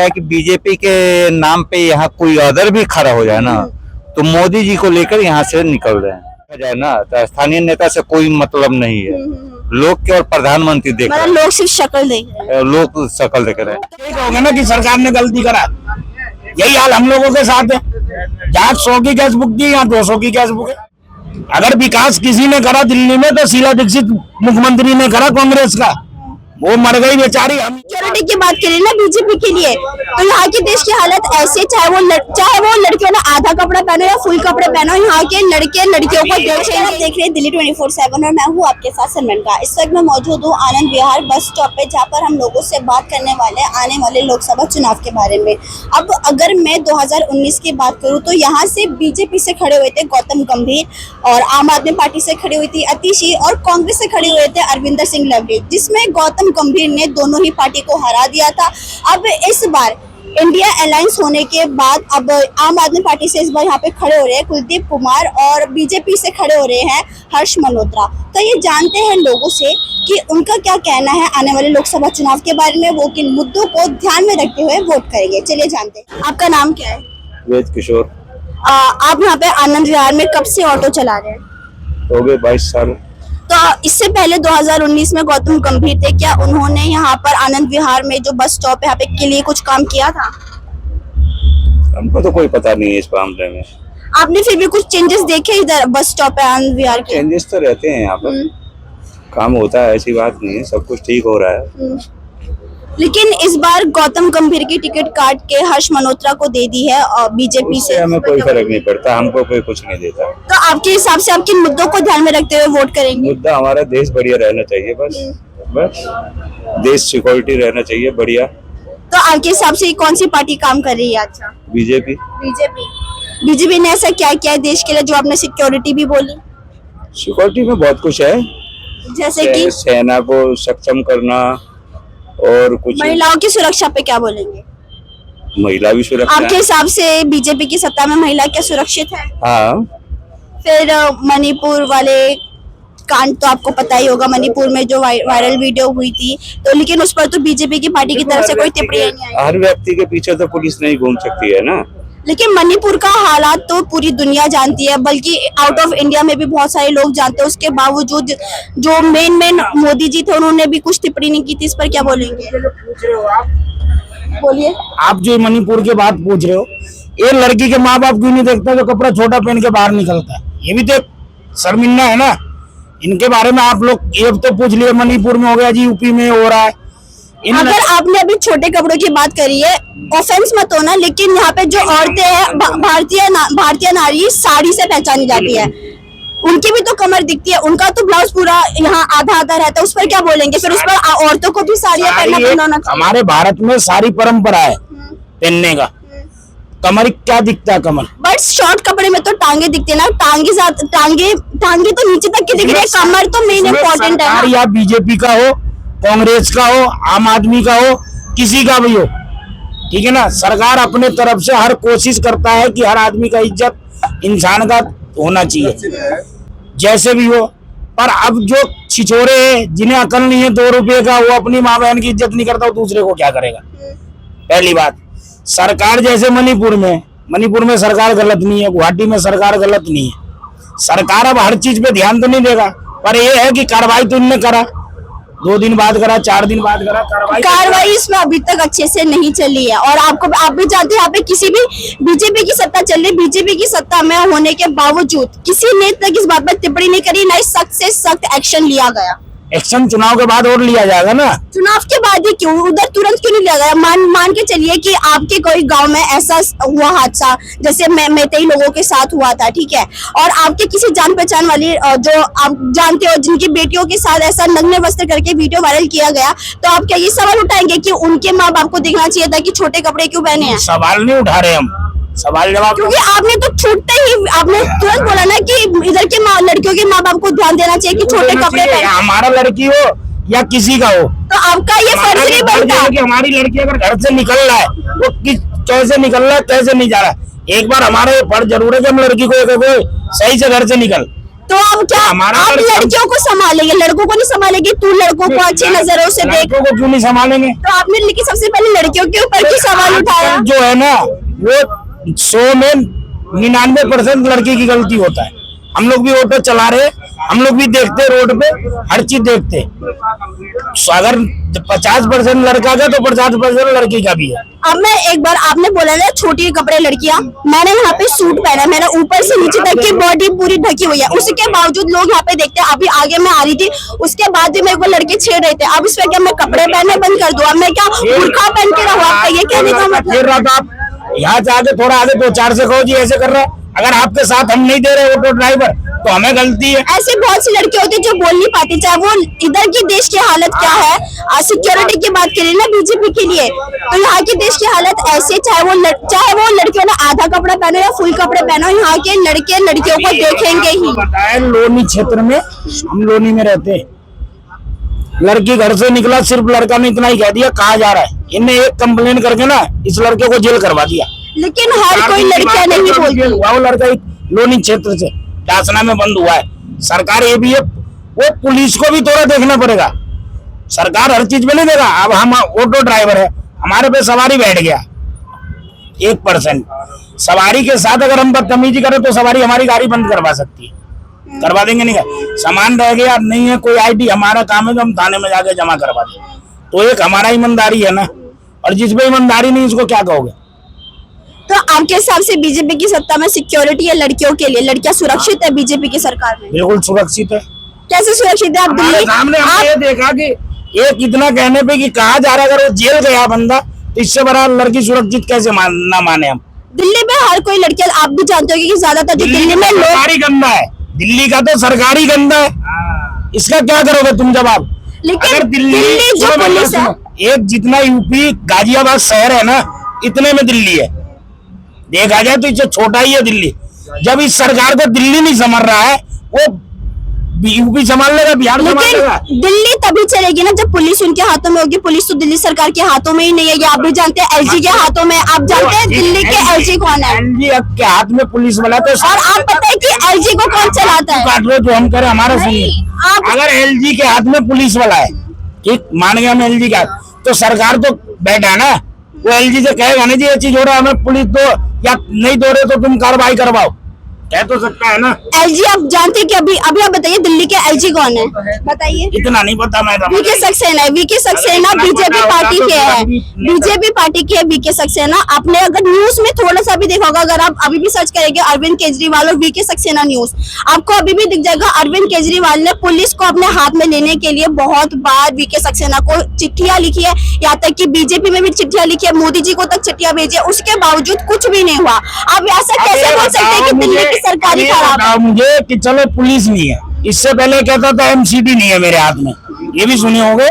है कि बीजेपी के नाम पे यहाँ कोई अदर भी खड़ा हो जाए ना तो मोदी जी को लेकर यहाँ से निकल रहे हैं जाए ना, तो स्थानीय नेता से कोई मतलब नहीं है। लोग केवल प्रधानमंत्री देख रहे हैं, लोग सिर्फ शक्ल देख रहे हैं। लोग शक्ल देख रहे हैं। यही कहोगे ना कि सरकार ने गलती करा, यही हाल हम लोगों के साथ है। जहाँ 100 की गैस बुक की, यहाँ 200 की गैस बुक है। अगर विकास किसी ने करा दिल्ली में तो शीला दीक्षित मुख्यमंत्री ने करा कांग्रेस का, वो मर गई बेचारी। हम सिक्योरिटी की बात करें ना बीजेपी के लिए, तो यहाँ के देश की हालत ऐसे, चाहे वो लड़कियों ने आधा कपड़ा पहनो या फुल कपड़े पहनो, यहाँ के लड़के लड़कियों को देख रहे हैं दिल्ली 24/7 और मैं हूँ आपके साथ सलमान का। इस वक्त मैं मौजूद हूँ आनंद विहार बस स्टॉप पे, जहाँ पर हम लोगों से बात करने वाले हैं आने वाले लोकसभा चुनाव के बारे में। अब अगर मैं 2019 की बात करूँ तो यहाँ से बीजेपी से खड़े हुए थे गौतम गंभीर और आम आदमी पार्टी से खड़ी हुई थी अतिशी और कांग्रेस से खड़े हुए थे अरविंदर सिंह लवली, जिसमें गौतम गंभीर ने दोनों ही पार्टी को हरा दिया था। अब इस बार इंडिया अलायंस होने के बाद अब आम आदमी पार्टी से इस बार यहाँ पे खड़े हो रहे हैं कुलदीप कुमार और बीजेपी से खड़े हो रहे हैं हर्ष मल्होत्रा। तो ये जानते हैं लोगों से कि उनका क्या कहना है आने वाले लोकसभा चुनाव के बारे में, वो किन मुद्दों को ध्यान में रखते हुए वोट करेंगे। चलिए जानते हैं। आपका नाम क्या है? वेद किशोर। आप यहाँ पे आनंद विहार में कब से ऑटो चला रहे हैं? हो गए 22 साल। तो इससे पहले 2019 में गौतम गंभीर थे, क्या उन्होंने यहाँ पर आनंद विहार में जो बस स्टॉप है यहाँ पे के लिए कुछ काम किया था? हमको तो कोई पता नहीं है इस मामले में। आपने फिर भी कुछ चेंजेस देखे इधर बस स्टॉप पे आनंद विहार के? चेंजेस तो रहते हैं यहाँ पर, काम होता है, ऐसी बात नहीं है, सब कुछ ठीक हो रहा है। लेकिन इस बार गौतम गंभीर की टिकट काट के हर्ष मल्होत्रा को दे दी है और बीजेपी से। हमें कोई फर्क नहीं पड़ता, हमको कोई कुछ नहीं देता। तो आपके हिसाब से आप किन मुद्दों को ध्यान में रखते हुए वोट करेंगे? मुद्दा हमारा देश बढ़िया रहना चाहिए, बस देश सिक्योरिटी रहना चाहिए बढ़िया। तो आपके हिसाब से कौन सी पार्टी काम कर रही है? अच्छा, बीजेपी। बीजेपी ने ऐसा क्या किया है देश के लिए जो आपने सिक्योरिटी भी बोली? सिक्योरिटी में बहुत कुछ है, जैसे कि सेना को सक्षम करना और कुछ। महिलाओं की सुरक्षा पे क्या बोलेंगे? महिला भी सुरक्षा। आपके हिसाब से बीजेपी की सत्ता में महिला क्या सुरक्षित है? हाँ। फिर मणिपुर वाले कांड तो आपको पता ही होगा, मणिपुर में जो वायरल वीडियो हुई थी, तो लेकिन उस पर तो बीजेपी की पार्टी की तरफ से कोई टिप्पणी नहीं आई। हर व्यक्ति के पीछे तो पुलिस नहीं घूम सकती है ना। लेकिन मणिपुर का हालात तो पूरी दुनिया जानती है, बल्कि आउट ऑफ इंडिया में भी बहुत सारे लोग जानते हैं। उसके बावजूद जो मेन मोदी जी थे उन्होंने भी कुछ टिप्पणी नहीं की थी। इस पर क्या बोलेंगे? बोलिए। आप जो मणिपुर की बात पूछ रहे हो, ये लड़की के माँ बाप क्यों नहीं देखता जो कपड़ा छोटा पहन के बाहर निकलता है? ये भी तो शर्मिंदा है ना। इनके बारे में आप लोग ये तो पूछ लिए, मणिपुर में हो गया जी, यूपी में हो रहा है। अगर आपने अभी छोटे कपड़ों की बात करी है, ऑफेंस मत होना, लेकिन यहाँ पे जो औरतें हैं भारतीय नारी साड़ी से पहचानी जाती है, उनकी भी तो कमर दिखती है, उनका तो ब्लाउज पूरा यहाँ आधा आधा रहता है। उस पर क्या बोलेंगे? फिर उस पर औरतों को भी साड़ियाँ पहनना चाहिए। हमारे भारत में सारी परंपरा है पहनने का। कमर क्या दिखता है? कमर बट शॉर्ट कपड़े में तो टांगे दिखते ना, टांगे तो नीचे तक की दिख रही है, कमर तो मेन इम्पोर्टेंट है। या बीजेपी का हो, कांग्रेस का हो, आम आदमी का हो, किसी का भी हो, ठीक है ना। सरकार अपने तरफ से हर कोशिश करता है कि हर आदमी का इज्जत इंसान का होना चाहिए, जैसे भी हो। पर अब जो छिछोरे हैं, जिन्हें अकल नहीं है 2 रुपए का, वो अपनी माँ बहन की इज्जत नहीं करता, वो दूसरे को क्या करेगा? पहली बात, सरकार जैसे मणिपुर में सरकार गलत नहीं है, गुवाहाटी में सरकार गलत नहीं है। सरकार अब हर चीज पे ध्यान तो नहीं देगा, पर ये है कि कार्रवाई तो इनने करा, 2 दिन बाद करा, 4 दिन बाद करा, कार्रवाई इसमें अभी तक अच्छे से नहीं चली है। और आप भी जानते हैं यहाँ पे किसी भी बीजेपी की सत्ता चल रही, बीजेपी की सत्ता में होने के बावजूद किसी ने तक इस बात पर टिप्पणी नहीं करी, ना सख्त से सख्त एक्शन लिया गया। एक्शन चुनाव के बाद और लिया जाएगा ना। चुनाव के बाद ही क्यों? उधर तुरंत क्यों नहीं लिया गया? मान के चलिए कि आपके कोई गांव में ऐसा हुआ हादसा जैसे मेतई लोगों के साथ हुआ था, ठीक है, और आपके किसी जान पहचान वाली जो आप जानते हो जिनकी बेटियों के साथ ऐसा नग्न वस्त्र करके वीडियो वायरल किया गया, तो आप क्या ये सवाल उठाएंगे कि उनके माँ बाप को देखना चाहिए था कि छोटे कपड़े क्यों पहने हैं? सवाल नहीं उठा रहे हम, सवाल जवाब। क्योंकि आपने तो छूटते ही आपने तुरंत बोला ना कि इधर के लड़कियों के माँ बाप को ध्यान देना चाहिए कि छोटे कपड़े पहने। हमारा लड़की हो या किसी का हो, तो आपका ये फर्ज नहीं बनता कि हमारी लड़की अगर घर से निकल रहा है वो कैसे निकल रहा है, कैसे नहीं जा रहा है। एक बार हमारा ये फर्ज जरूर है कि हम लड़की को सही से घर से निकल, तो अब क्या आप लड़कियों को संभालेंगे, लड़कों को नहीं संभालेंगे? तू लड़कों को अच्छी नजरों से देख, लड़कों को क्यों नहीं संभालेंगे? तो आपने लेकिन सबसे पहले लड़कियों के ऊपर क्यों सवाल उठाया? जो है ना वो 100 में 99% लड़की की गलती होता है। हम लोग भी ऑटो चला रहे, हम लोग भी देखते रोड पे, हर चीज देखते। अगर 50% लड़का का तो 50% लड़की का भी है। अब मैं एक बार, आपने बोला ना छोटी कपड़े लड़कियां, मैंने यहाँ पे सूट पहना है, मैंने ऊपर से नीचे तक की बॉडी पूरी ढकी हुई है, उसके बावजूद लोग यहाँ पे देखते हैं। अभी आगे मैं आ रही थी, उसके बाद भी मेरे को लड़के छेड़ रहे थे। अब इस पे क्या मैं कपड़े पहने बंद कर दूं? अब मैं क्या बुर्खा पहन के रहूं? आपका ये कहने का मतलब? आप यहाँ से आगे थोड़ा आगे 2-4 से कहो जी ऐसे कर रहा है। अगर आपके साथ हम नहीं दे रहे ऑटो ड्राइवर तो हमें गलती है। ऐसे बहुत सी लड़कियां होती है जो बोल नहीं पाती, चाहे वो इधर की देश की हालत क्या है, सिक्योरिटी की बात करें ना बीजेपी के लिए, तो यहाँ की देश की हालत ऐसे, चाहे वो लड़कियों ने आधा कपड़ा पहनो या फुल कपड़े पहनो, यहाँ के लड़के लड़कियों को देखेंगे ही। बताया लोनी क्षेत्र में, हम लोनी में रहते हैं, लड़की घर से निकला, सिर्फ लड़का ने इतना ही कह दिया कहा जा रहा है, इन्हें एक कंप्लेन करके ना इस लड़के को जेल करवा दिया। लेकिन हर कोई लड़कियां नहीं बोलती। वो लड़का लोनी क्षेत्र से डासना में बंद हुआ है। सरकार ये भी है, वो पुलिस को भी थोड़ा देखना पड़ेगा। सरकार हर चीज में नहीं देगा। अब हम ऑटो ड्राइवर है, हमारे पे सवारी बैठ गया 1%, सवारी के साथ अगर हम बदतमीजी करें तो सवारी हमारी गाड़ी बंद करवा सकती है, करवा देंगे नहीं? सामान रह गया नहीं है कोई आईडी, हमारा काम है जो हम थाने में जाके जमा करवा दें। तो एक हमारा ईमानदारी है ना, और जिसमें ईमानदारी नहीं उसको क्या कहोगे? तो आपके हिसाब से बीजेपी की सत्ता में सिक्योरिटी है लड़कियों के लिए, लड़कियां सुरक्षित है बीजेपी की सरकार में? बिल्कुल सुरक्षित है। कैसे सुरक्षित है? आप दिल्ली सामने हमने ये देखा कि एक इतना कहने पे कि कहा जा रहा है अगर वो जेल गया बंदा तो इससे बड़ा लड़की सुरक्षित कैसे ना माने हम? दिल्ली में हर कोई लड़की, आप भी जानते हो कि ज्यादातर जो दिल्ली में लोग, सरकारी गंदा है, दिल्ली का तो सरकारी गंदा है, इसका क्या करोगे तुम जवाब? लेकिन दिल्ली जो पुलिस है, एक जितना यूपी गाजियाबाद शहर है ना, इतने में दिल्ली है। देखा जाए तो इससे छोटा ही है दिल्ली। जब इस सरकार को दिल्ली नहीं संभाल रहा है, वो यूपी संभाल लेगा, बिहार संभाल लेगा। दिल्ली तभी चलेगी ना जब पुलिस उनके हाथों में होगी। पुलिस तो दिल्ली सरकार के हाथों में ही नहीं है, ये आप भी जानते हैं। एलजी के हाथों में, आप जानते हैं दिल्ली के एलजी कौन है? एलजी के हाथ में पुलिस वाला तो, और आप पता है कि एलजी को कौन चलाता है? काट रहे जो हम करें हमारा सही है। अगर एलजी के हाथ में पुलिस वाला है, ठीक मान गया हम एलजी का, तो सरकार तो बैठा है ना, वो एलजी से कहेगा ना जी ये चीज हो रहा है, हमें पुलिस दो या नहीं दो रहे तो तुम कार्रवाई करवाओ, कह तो सकता है ना। एलजी आप जानते हैं कि अभी आप बताइए दिल्ली के एलजी कौन है? बताइए। इतना नहीं पता मैडम। वीके सक्सेना है। वीके सक्सेना बीजेपी पार्टी के है, बीजेपी पार्टी के वीके सक्सेना। आपने अगर न्यूज में थोड़ा सा भी देखा होगा, अगर आप अभी भी सर्च करेंगे अरविंद केजरीवाल और वीके सक्सेना न्यूज, आपको अभी भी दिख जाएगा। अरविंद केजरीवाल ने पुलिस को अपने हाथ में लेने के लिए बहुत बार वीके सक्सेना को चिट्ठियां लिखी है, यहाँ तक कि बीजेपी में भी चिट्ठियां लिखी है, मोदी जी को तक चिट्ठियां भेजी है, उसके बावजूद कुछ भी नहीं हुआ। आप ऐसा कैसे बोल सकते हैं कि दिल्ली की सरकारी खराब है? मुझे कि चलो पुलिस नहीं है, इससे पहले कहता था एमसीडी नहीं है मेरे हाथ में, ये भी सुने होंगे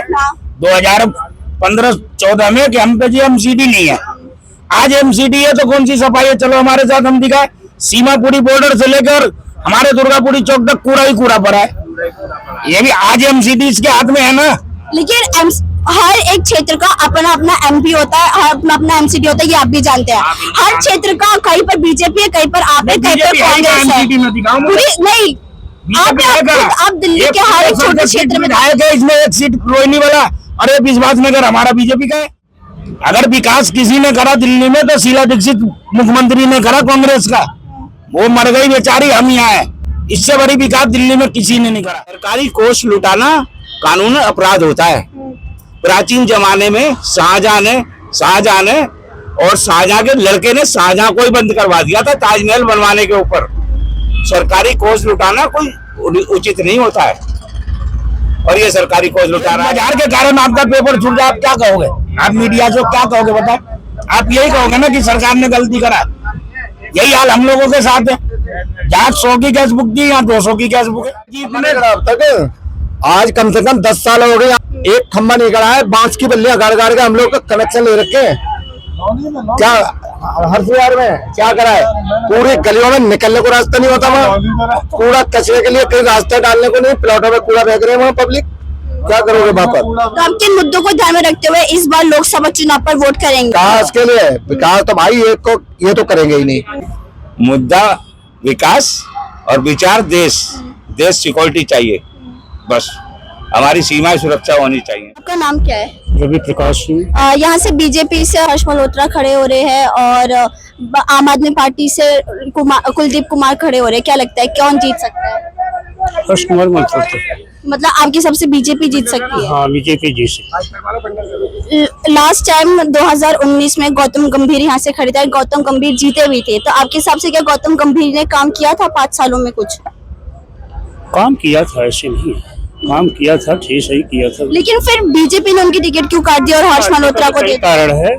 2015-14 में कि हम पे जी एमसीडी नहीं है। आज एमसीडी है तो कौन सी सफाई है? चलो हमारे साथ हम दिखाए, सीमापुरी बॉर्डर से लेकर हमारे दुर्गापुरी चौक तक कूड़ा ही कूड़ा पड़ा है, ये भी आज एमसीडी इसके हाथ में है ना। लेकिन हर एक क्षेत्र का अपना अपना एमपी होता है, अपना अपना एमसीडी होता है, ये आप भी जानते हैं। हर क्षेत्र का कहीं पर बीजेपी है, कहीं पर आप है, कहीं पर कांग्रेस है। पूरी नहीं, आप दिल्ली के हर एक छोटे क्षेत्र में इसमें एक सीट रोहिणी वाला, अरे विश्वास नगर हमारा बीजेपी का है। अगर विकास किसी ने करा दिल्ली में तो शीला दीक्षित मुख्यमंत्री ने करा कांग्रेस का, वो मर गई बेचारी, हम यहाँ है। इससे बड़ी विकास दिल्ली में किसी ने नहीं करा। सरकारी कोष लुटाना कानून अपराध होता है। प्राचीन जमाने में शाहजहां ने और शाहजहां के लड़के ने शाहजहां को ही बंद करवा दिया था ताजमहल बनवाने के ऊपर। सरकारी कोष लुटाना कोई उचित नहीं होता है, और ये सरकारी कोष लुटा रहा है। बाजार के कारण आपका पेपर छूट जाए, आप क्या कहोगे? आप मीडिया से क्या कहोगे बताओ? आप यही कहोगे ना कि सरकार ने गलती करा। यही हाल हम लोगों के साथ है, जहाँ 100 की गैस बुक थी यहाँ 200 की गैस बुक है। आज कम से कम 10 साल हो गए, एक खम्बा नहीं गड़ा है, बांस की बल्लियां गाड़ के हम लोग का कनेक्शन ले रखे हैं। क्या हरिद्वार में क्या करा है? पूरी गलियों में निकलने को रास्ता नहीं होता, वहाँ कूड़ा कचरे के लिए कहीं रास्ता डालने को नहीं, प्लॉटों में कूड़ा फेंक रहे हैं वहाँ पब्लिक। क्या करोगे वहाँ पर? तो हम किन मुद्दों को ध्यान में रखते हुए इस बार लोकसभा चुनाव पर वोट करेंगे? विकास के लिए, विकास तो भाई ये तो करेंगे ही नहीं। मुद्दा विकास और विचार देश देश सिक्योरिटी चाहिए, बस हमारी सीमा सुरक्षा होनी चाहिए। आपका नाम क्या है? रवि प्रकाश सिंह। यहाँ से बीजेपी से हर्ष मल्होत्रा खड़े हो रहे हैं और आम आदमी पार्टी से कुलदीप कुमार खड़े हो रहे हैं, क्या लगता है कौन जीत सकता है? हर्ष कुमार मल्होत्रा। मतलब आपकी सबसे बीजेपी जीत सकती है? हाँ, बीजेपी जी से। लास्ट टाइम 2019 में गौतम गंभीर यहाँ से खड़े थे, गौतम गंभीर जीते भी थे, तो आपके हिसाब से क्या गौतम गंभीर ने काम किया था 5 सालों में? कुछ काम किया था, ऐसे नहीं काम किया था, ठीक सही किया था, लेकिन फिर बीजेपी ने उनकी टिकट क्यों काट दी और हर्ष मल्होत्रा को दे दी? कारण है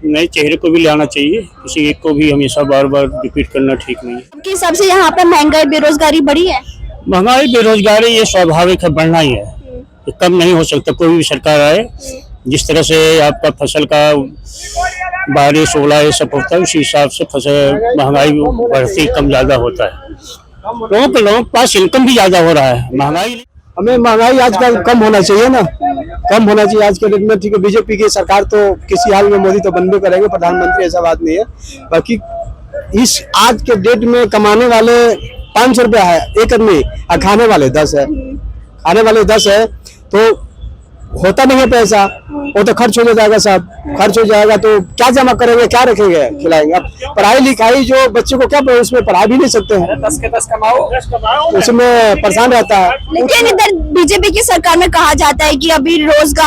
नए चेहरे को भी लाना चाहिए, किसी एक को भी हमेशा बार बार रिपीट करना ठीक नहीं है। आपके हिसाब से यहाँ पे महंगाई बेरोजगारी बढ़ी है? महंगाई बेरोजगारी ये स्वाभाविक है, बढ़ना ही है, ये कम नहीं हो सकता। कोई भी सरकार आए, जिस तरह से आपका फसल का बारिश ओला ये सब होता है, उसी हिसाब से फसल महंगाई बढ़ती कम ज्यादा होता है। लोगों के पास इनकम भी ज्यादा हो रहा है, महंगाई हमें महंगाई आजकल कम होना चाहिए ना, कम होना चाहिए आज के डेट में। ठीक है, बीजेपी की सरकार तो किसी हाल में मोदी तो बनबे करेंगे प्रधानमंत्री, ऐसा बात नहीं है। बाकी इस आज के डेट में कमाने वाले 500 रुपया है एक आदमी और खाने वाले 10 है, खाने वाले 10 है, तो होता नहीं है पैसा, वो तो खर्च हो जाएगा, सब खर्च हो जाएगा, तो क्या जमा करेंगे, क्या रखेंगे, खिलाएंगे। अब पढ़ाई लिखाई जो बच्चे को क्या उसमें पढ़ा भी नहीं सकते हैं, 10 के 10 कमाओ, उसमें परेशान रहता है। लेकिन इधर बीजेपी की सरकार में कहा जाता है कि अभी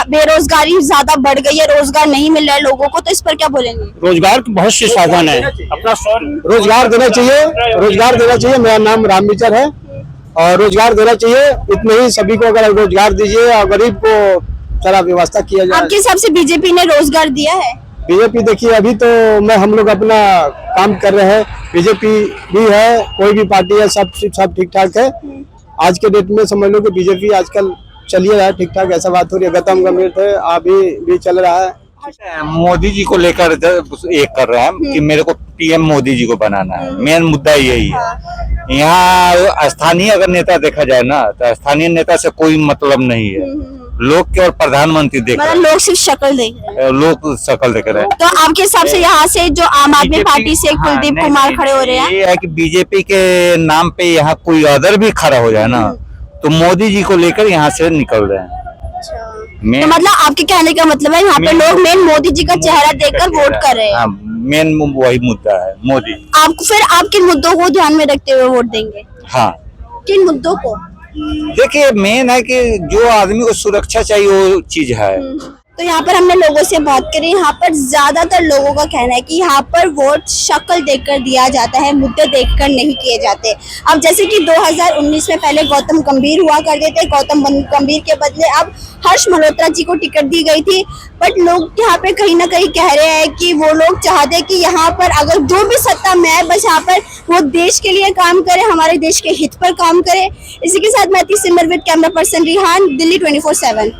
बेरोजगारी ज्यादा बढ़ गई है, रोजगार नहीं मिल रहा है लोगों को, तो इस पर क्या बोलेंगे? रोजगार के बहुत से साधन है, अपना रोजगार देना चाहिए, रोजगार देना चाहिए। मेरा नाम रामविचर है और रोजगार देना चाहिए, इतने ही सभी को अगर रोजगार दीजिए और गरीब को सारा व्यवस्था किया जाए। आपके हिसाब से बीजेपी ने रोजगार दिया है? बीजेपी देखिए अभी तो हम लोग अपना काम कर रहे हैं, बीजेपी भी है, कोई भी पार्टी है, सब ठीक ठाक है। आज के डेट में समझ लो कि बीजेपी आजकल चलिए रहा है ठीक ठाक, ऐसा बात हो रही है। गौतम गंभीर थे, अभी भी चल रहा है। मोदी जी को लेकर एक कर रहे हैं कि मेरे को पीएम मोदी जी को बनाना है, मेन मुद्दा यही है। यहाँ स्थानीय अगर नेता देखा जाए ना, तो स्थानीय नेता से कोई मतलब नहीं है, लोग केवल प्रधानमंत्री देख रहे हैं, लोग सिर्फ शक्ल देख रहे हैं, लोग शक्ल देख रहे हैं। तो आपके हिसाब से यहाँ से जो आम आदमी पार्टी से कुलदीप कुमार खड़े हो रहे हैं, ये है कि बीजेपी के नाम पे यहाँ कोई अदर भी खड़ा हो जाए ना, तो मोदी जी को लेकर यहाँ से निकल रहे हैं। तो मतलब आपके कहने का मतलब है यहाँ पे लोग मेन मोदी जी का चेहरा देखकर वोट कर रहे हैं? मेन वही मुद्दा है, मोदी। आप किन मुद्दों को ध्यान में रखते हुए वोट देंगे? हाँ, किन मुद्दों को? देखिए मेन है कि जो आदमी को सुरक्षा चाहिए वो चीज है। तो यहाँ पर हमने लोगों से बात करी, यहाँ पर ज्यादातर लोगों का कहना है कि यहाँ पर वोट शक्ल देखकर दिया जाता है, मुद्दे देखकर नहीं किए जाते। अब जैसे कि 2019 में पहले गौतम गंभीर हुआ करते थे, गौतम गंभीर के बदले अब हर्ष मल्होत्रा जी को टिकट दी गई थी, बट लोग यहाँ पे कहीं ना कहीं कह रहे हैं कि वो लोग चाहते हैं कि यहाँ पर अगर जो भी सत्ता में है, बस यहाँ पर वो देश के लिए काम करे, हमारे देश के हित पर काम करे। इसी के साथ मैं थी Simran with camera person Rihan, Delhi 24/7।